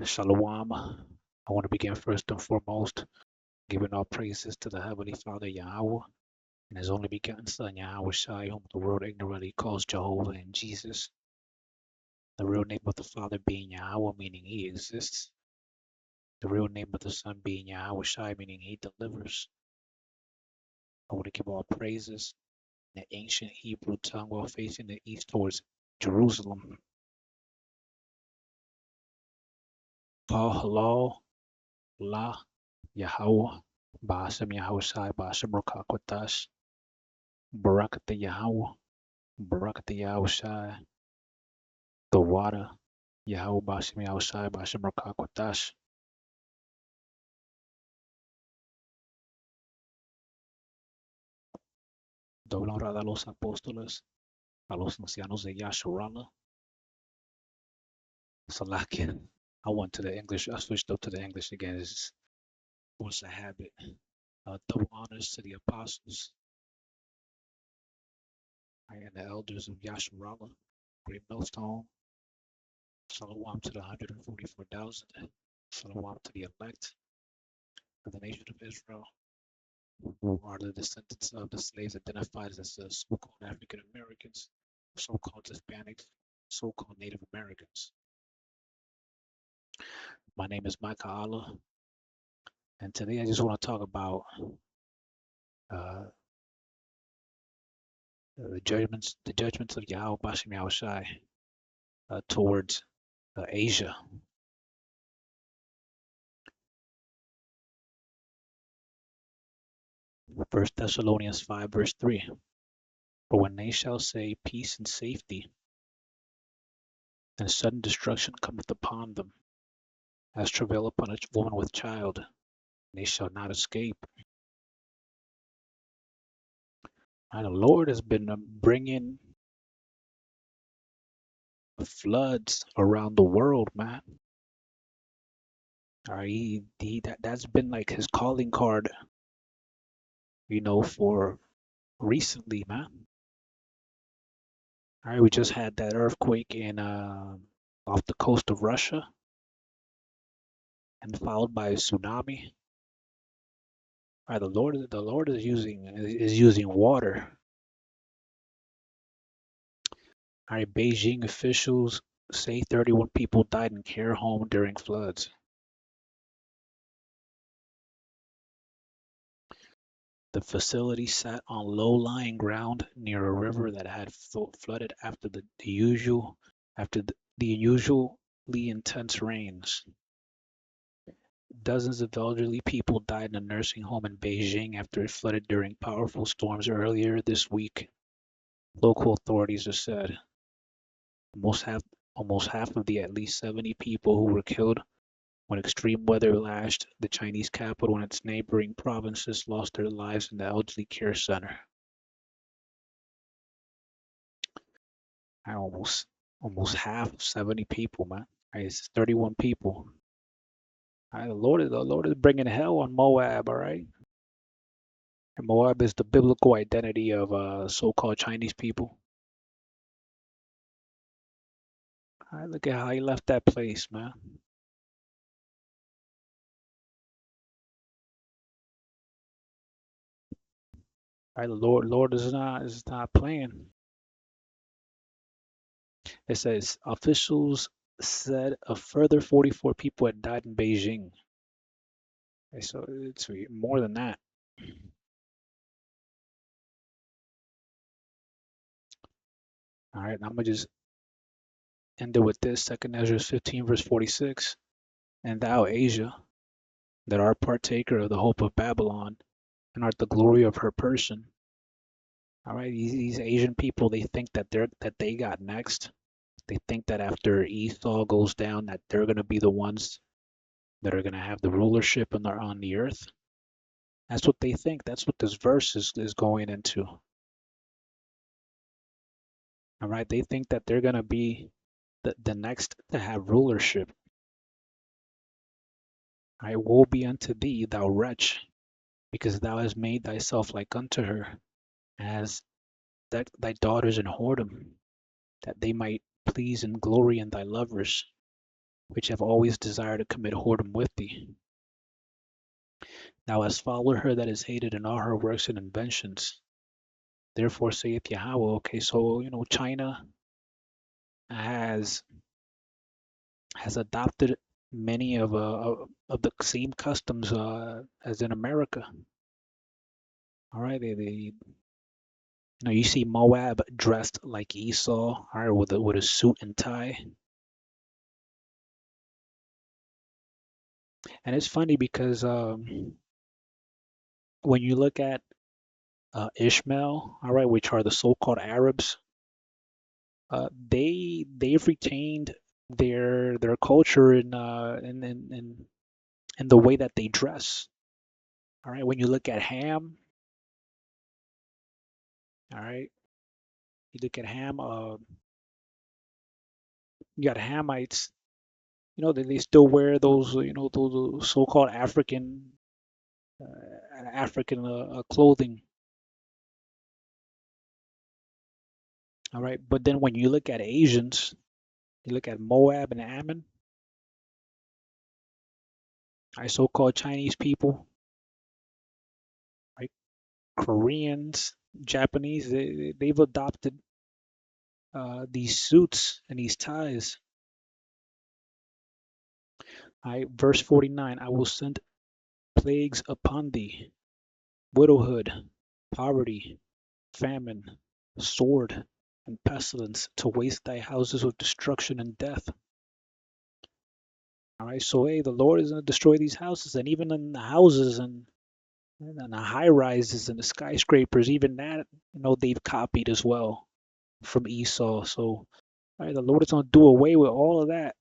Shalom. I want to begin first and foremost giving all praises to the Heavenly Father Yahweh and His only begotten Son Yahweh Shai, whom the world ignorantly calls Jehovah and Jesus. The real name of the Father being Yahweh, meaning He exists. The real name of the Son being Yahweh Shai, meaning He delivers. I want to give all praises in the ancient Hebrew tongue while facing the east towards Jerusalem. Halal La Yahweh Ba'ashem Yahweh Shai Ba'ashem Rokakwatash Barakata Yahweh Barakata Yahweh Shai the water Yahweh Ba'ashem Yahweh Shai Ba'ashem Rokakwatash. Doble honor a los apóstoles, a los ancianos de Yasharala. Salakia. I went to the English. I switched up to the English again. It's once a habit. Double honors to the apostles and the elders of Yasharala, Greatmillstone. Shalom to the 144,000. Shalom to the elect of the nation of Israel, who are the descendants of the slaves identified as the so-called African Americans, so-called Hispanics, so-called Native Americans. My name is Micah Allah, and today I just want to talk about uh, the judgments of Yahweh Bashim Yahushai towards Asia. First Thessalonians 5 verse 3. For when they shall say peace and safety, and sudden destruction cometh upon them, as travail upon a woman with child, they shall not escape. And the Lord has been bringing floods around the world, man. That's been like his calling card, for recently, man. All right, we just had that earthquake in off the coast of Russia, and followed by a tsunami. All right, the Lord is using water. All right, Beijing officials say 31 people died in care home during floods. The facility sat on low-lying ground near a river that had flooded after the unusually intense rains. Dozens of elderly people died in a nursing home in Beijing after it flooded during powerful storms earlier this week, local authorities have said. Almost half of the at least 70 people who were killed when extreme weather lashed the Chinese capital and its neighboring provinces lost their lives in the elderly care center. Almost half of 70 people, man. It's 31 people. The Lord is bringing hell on Moab, all right? And Moab is the biblical identity of so-called Chinese people. All right, look at how he left that place, man. All right, the Lord is not playing. It says officials said a further 44 people had died in Beijing. Okay, so it's more than that. All right, I'm gonna just end it with this. 2 Ezra 15 verse 46. And thou, Asia, that art partaker of the hope of Babylon, and art the glory of her person. All right, these Asian people, they think that they got next. They think that after Esau goes down, that they're gonna be the ones that are gonna have the rulership on the earth. That's what they think. That's what this verse is going into. All right, they think that they're gonna be the next to have rulership. All right, woe be unto thee, thou wretch, because thou hast made thyself like unto her, as that thy daughters in whoredom, that they might please and glory in thy lovers. which have always desired to commit whoredom with thee. Thou hast followed her that is hated in all her works and inventions. Therefore saith Yahweh. Okay, so China has adopted many of the same customs as in America. All right, you see Moab dressed like Esau, all right, with a suit and tie. And it's funny because when you look at Ishmael, all right, which are the so-called Arabs, they've retained their culture in the way that they dress. All right, when you look at Ham, all right, you look at Ham, you got Hamites, they still wear those, those so-called African clothing. All right, but then when you look at Asians, you look at Moab and Ammon, so-called Chinese people, right? Koreans, Japanese, they've adopted these suits and these ties. All right, verse 49, I will send plagues upon thee, widowhood, poverty, famine, sword, and pestilence to waste thy houses with destruction and death. All right, so hey, the Lord is going to destroy these houses, and even in the houses and the high rises and the skyscrapers, even that, they've copied as well from Esau. So, all right, the Lord is going to do away with all of that.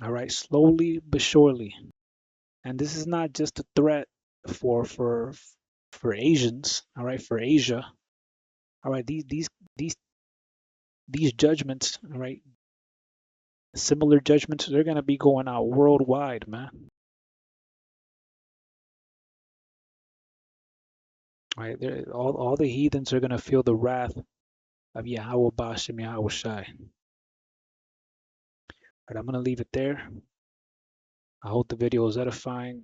All right, slowly but surely. And this is not just a threat for Asians. All right, for Asia. All right, these these judgments. All right, similar judgments. They're going to be going out worldwide, man. All right, all the heathens are going to feel the wrath of Yahweh Bashem Yahweh Shai. Right, I'm going to leave it there. I hope the video is edifying.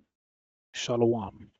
Shalom.